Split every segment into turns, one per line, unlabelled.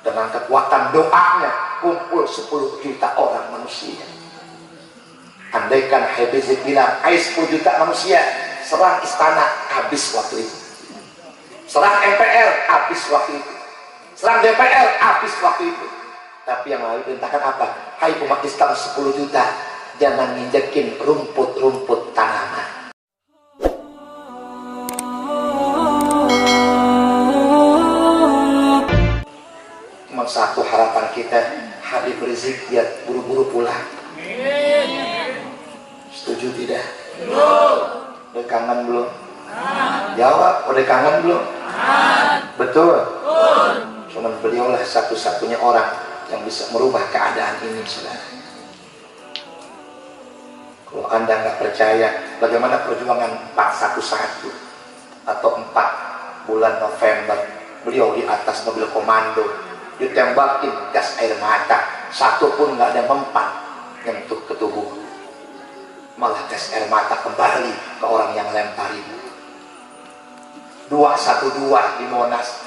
Dengan kekuatan doanya kumpul 10 juta orang manusia. Andaikan Habib Rizik bilang, ayo 10 juta manusia serang istana, habis waktu itu. Serang MPR, habis waktu itu. Serang DPR, habis waktu itu. Tapi yang lalu perintahkan apa? Hai umat Islam 10 juta, jangan nginjekin rumput-rumput tanaman. Cuma satu harapan kita, Habib Rizik dia buru-buru pulang. Setuju tidak? Udah kangen belum? Jawab, udah kangen belum? Betul. Cuman beliaulah satu-satunya orang yang bisa merubah keadaan ini, saudara. Kalau Anda nggak percaya bagaimana perjuangan 411 atau 4 bulan November, beliau di atas mobil komando ditembakin gas air mata, satu pun nggak ada mempan nyentuh ke tubuh, malah gas air mata kembali ke orang yang lempar itu. 212 di Monas,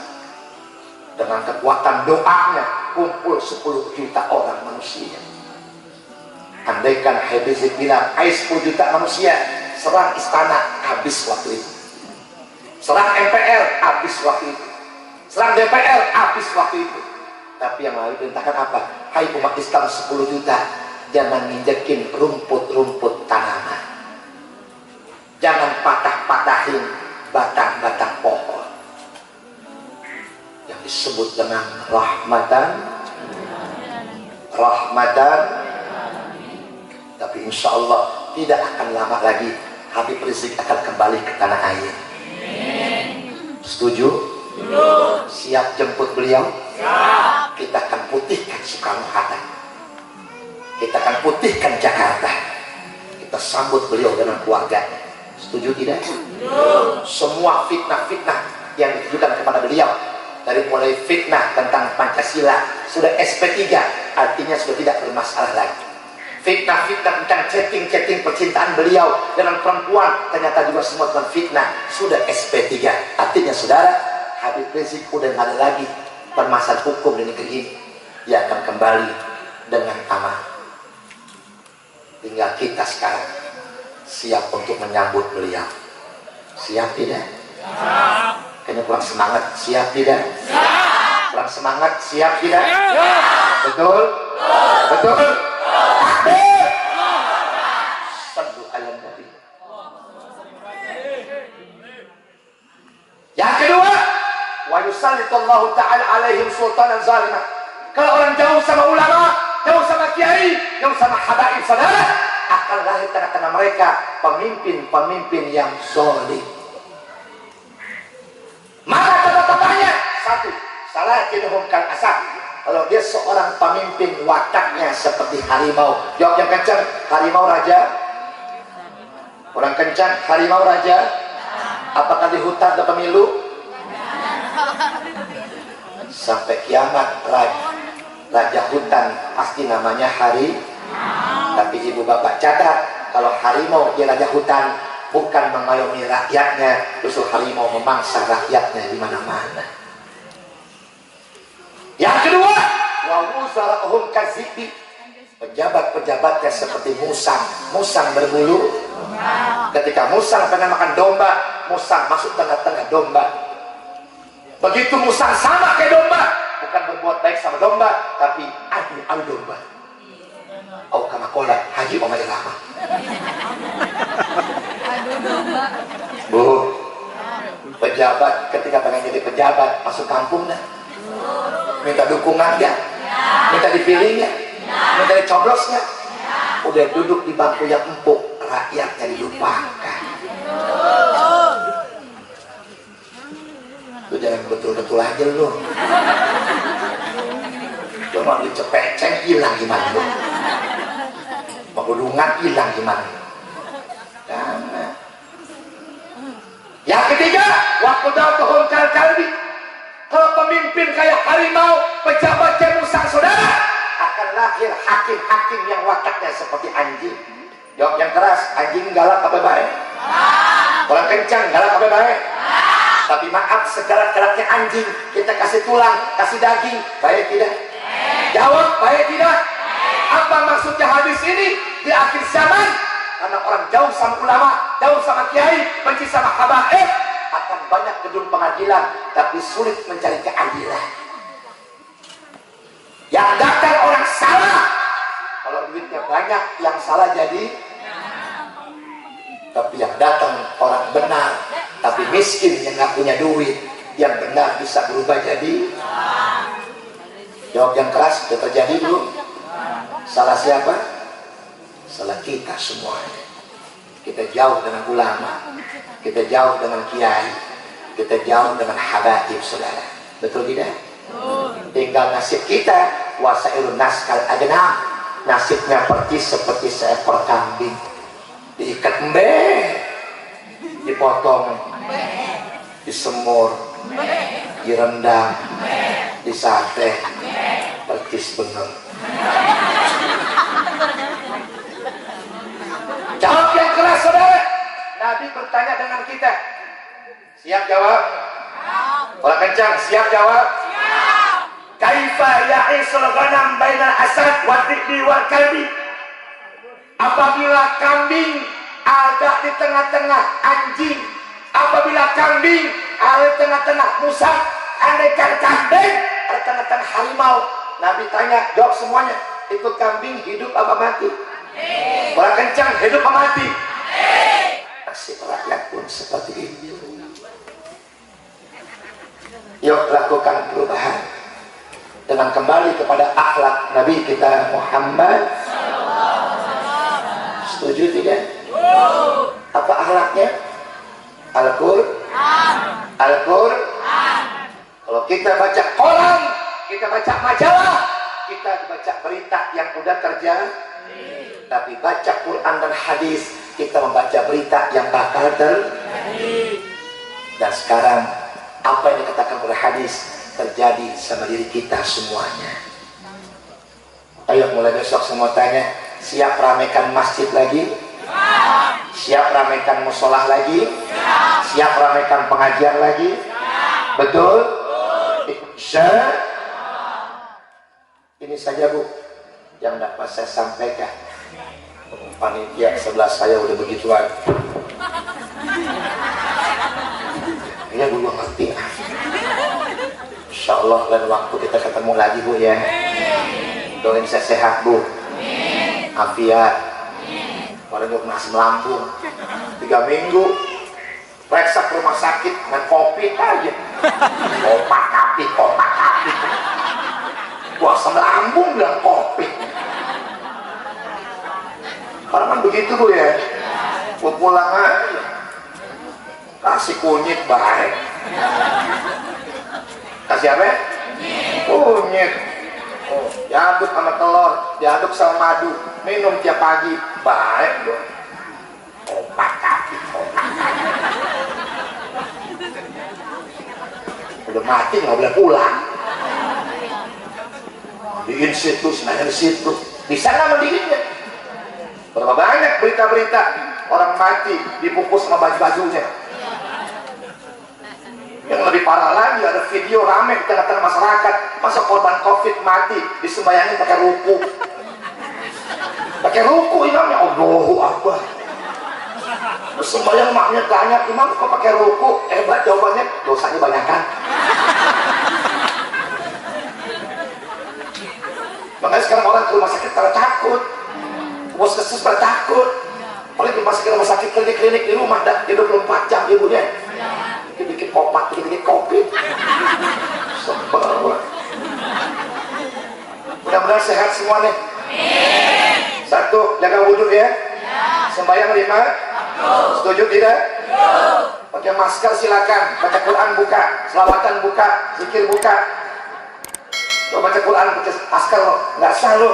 dengan kekuatan doanya kumpul 10 juta orang manusia. Andaikan Habib Rizik bilang, ayo 10 juta manusia serang istana, habis waktu itu. Serang MPR, habis waktu itu. Serang DPR, habis waktu itu. Tapi yang lalu perintahkan apa? Hai umat Islam 10 juta, jangan nginjekin rumput-rumput tanaman. Jangan patah-patahin batang-batang pohon yang disebut dengan rahmatan. Tapi insya Allah tidak akan lama lagi Habib Rizik akan kembali ke tanah air. Setuju? Siap jemput beliau? Siap. Kita akan putihkan Soekarno-Hatta, kita akan putihkan Jakarta, kita sambut beliau dengan keluarganya. Setuju tidak? Semua fitnah-fitnah yang ditujukan kepada beliau, dari mulai fitnah tentang Pancasila sudah SP3, artinya sudah tidak bermasalah lagi. Fitnah-fitnah tentang chatting percintaan beliau dengan perempuan, ternyata juga semua tentang fitnah, sudah SP3, artinya saudara, Habib Rizik udah nggak ada lagi permasalahan hukum di negeri ini. Dia akan kembali dengan aman. Tinggal kita sekarang siap untuk menyambut beliau. Siap tidak? Siap. Kayaknya kurang semangat. Siap tidak? Siap. Kurang semangat. Siap tidak? Siap. Betul? Betul? Sallu ala Nabi. Yang kedua, wa yusallitullahu ta'ala alaihim sultanan zalimah. Kalau orang jauh sama ulama, jauh sama kiai, jauh sama habaib saudara, akan lahir tengah-tengah mereka pemimpin-pemimpin yang zalim. Maka tanda-tandanya, satu, salah kinuhum kal asad. Kalau dia seorang pemimpin wataknya seperti harimau. Jawab yang kencang, harimau raja. Orang kencang, harimau raja. Apakah di hutan atau pemilu? Sampai kiamat raja hutan pasti namanya hari. Tapi ibu bapak catat, kalau harimau dia raja hutan, bukan mengayomi rakyatnya, justru harimau memangsa rakyatnya di mana-mana. Yang kedua, wa wuzara'uhum kazibi. Pejabat-pejabatnya seperti musang berbulu. Ketika musang pengen makan domba, musang masuk tengah-tengah domba. Begitu musang sama kayak domba, bukan berbuat baik sama domba, tapi adu domba. Au kama qala Haji Omar Lama. Adu domba. Bu, pejabat ketika pengen jadi pejabat masuk kampung dah. Minta dukungan ya, minta dipilihnya, minta dicoblosnya. Udah duduk di bangku yang empuk, rakyatnya dilupakan. Lu jangan betul-betul aja lu. Cuma dicepeceng hilang gimana lu? Pegudungan hilang gimana? Karena yang ketiga, waktu datuhum kalbi. Kalau pemimpin kayak harimau, pejabat kayak musang saudara, akan lahir hakim-hakim yang wataknya seperti anjing. Jawab yang keras, anjing galak apa baik? Orang kencang galak apa baik? Tapi maaf, segerak-geraknya anjing kita kasih tulang, kasih daging, baik tidak? Jawab, baik tidak? Apa maksudnya hadis ini di akhir zaman? Karena orang jauh sama ulama, jauh sama kiai, benci sama habaib, akan banyak gedung pengadilan, tapi sulit mencari keadilan. Yang datang orang salah, kalau duitnya banyak, yang salah jadi. Tapi yang datang orang benar, tapi miskin yang nggak punya duit, yang benar bisa berubah jadi. Jawab yang keras, sudah terjadi belum? Salah siapa? Salah kita semua. Kita jauh dengan ulama, kita jauh dengan kiai, kita jauh dengan habaib, saudara. Betul tidak? Tinggal nasib kita, wasailun naskal adna, nasibnya persis seperti seekor kambing, diikat dipotong, disemur, direndam, disate, persis bener. Jawab yang keras, saudara. Nabi bertanya dengan kita. Siap jawab? Orang kencang, siap jawab? Kaifa ya'isul ghanam bainal asad wa dhi'bi wal kalbi? Apabila kambing ada di tengah-tengah anjing, apabila kambing ada di tengah-tengah musang, andaikan kambing ada di tengah-tengah harimau. Nabi tanya, jawab semuanya. Itu kambing hidup apa mati? Orang kencang, hidup apa mati? Nasib rakyat pun seperti ini. Yuk lakukan perubahan dengan kembali kepada akhlak Nabi kita Muhammad. Setuju tidak? Apa akhlaknya? Al-Qur'an. Al-Qur'an. Kalau kita baca koran, kita baca majalah, kita baca berita yang udah terjadi. Tapi baca Quran dan hadis, kita membaca berita yang bakal terjadi. Dan sekarang apa yang dikatakan oleh hadis terjadi sama diri kita semuanya. Ayo mulai besok semua tanya, siap ramekan masjid lagi? Siap ramekan musolah lagi? Siap ramekan pengajian lagi? Betul? Ini saja Bu yang dapat saya sampaikan. Panitia sebelah saya udah begituan. Ini Bu ngerti. Insya Allah lain waktu kita ketemu lagi Bu ya. Doain saya sehat Bu, afiat. Orang yang masih melampung 3 minggu periksa ke rumah sakit dengan kopi aja. Kopak kapit. Gua asam lambung bilang kopi. Orang kan begitu Bu ya. Gua pulang aja kasih kunyit baik. Kasih apa? Kunyit. Oh, diaduk sama telur, diaduk sama madu, minum tiap pagi, baik dong. Opak kaki. Udah mati nggak boleh pulang. Diin situ, senangnya di situ. Di sana mendinginnya. Berapa banyak berita-berita orang mati dibungkus sama baju-bajunya. Yang lebih parah lagi, ada video rame di tengah-tengah masyarakat, masa korban COVID mati disembayangin pakai ruku. Pakai ruku imamnya, Allahu Akbar. Sembayang maknya tanya, imam kok pakai ruku? Hebat jawabannya, dosanya banyak kan? Makanya sekarang orang ke rumah sakit pada takut, puskesmas pada takut. Oleh rumah sakit klinik-klinik di rumah dah 24 jam ibunya. Bikin obat, bikin kopi. Sebel. Mudah-mudahan sehat semua nih. Satu, jaga wudhu ya. Sembahyang 5. Setuju tidak? Pakai masker silakan. Baca Quran buka, selawatan buka, zikir buka. Coba baca Quran pakai masker lo, nggak sah lo.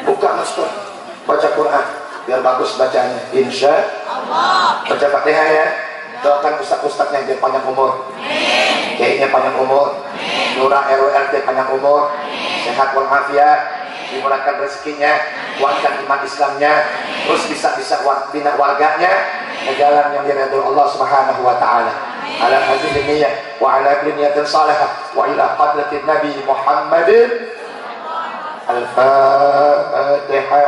Buka masker, baca Quran. Biar bagus bacanya, insya Allah. Baca Fatihah ya. Doakan ustaz-ustaznya biar panjang umur, kiainya panjang umur, lurah RW RT panjang umur, sehat walafiat, dimurahkan rezekinya, kuatkan iman Islamnya, terus bisa bina warganya ke jalan yang diridhoi Allah Subhanahu wa taala. Ala hadhihi niyyah wa ala niyatin salihah wa ila hadratin Nabi Muhammadin al-Fatihah.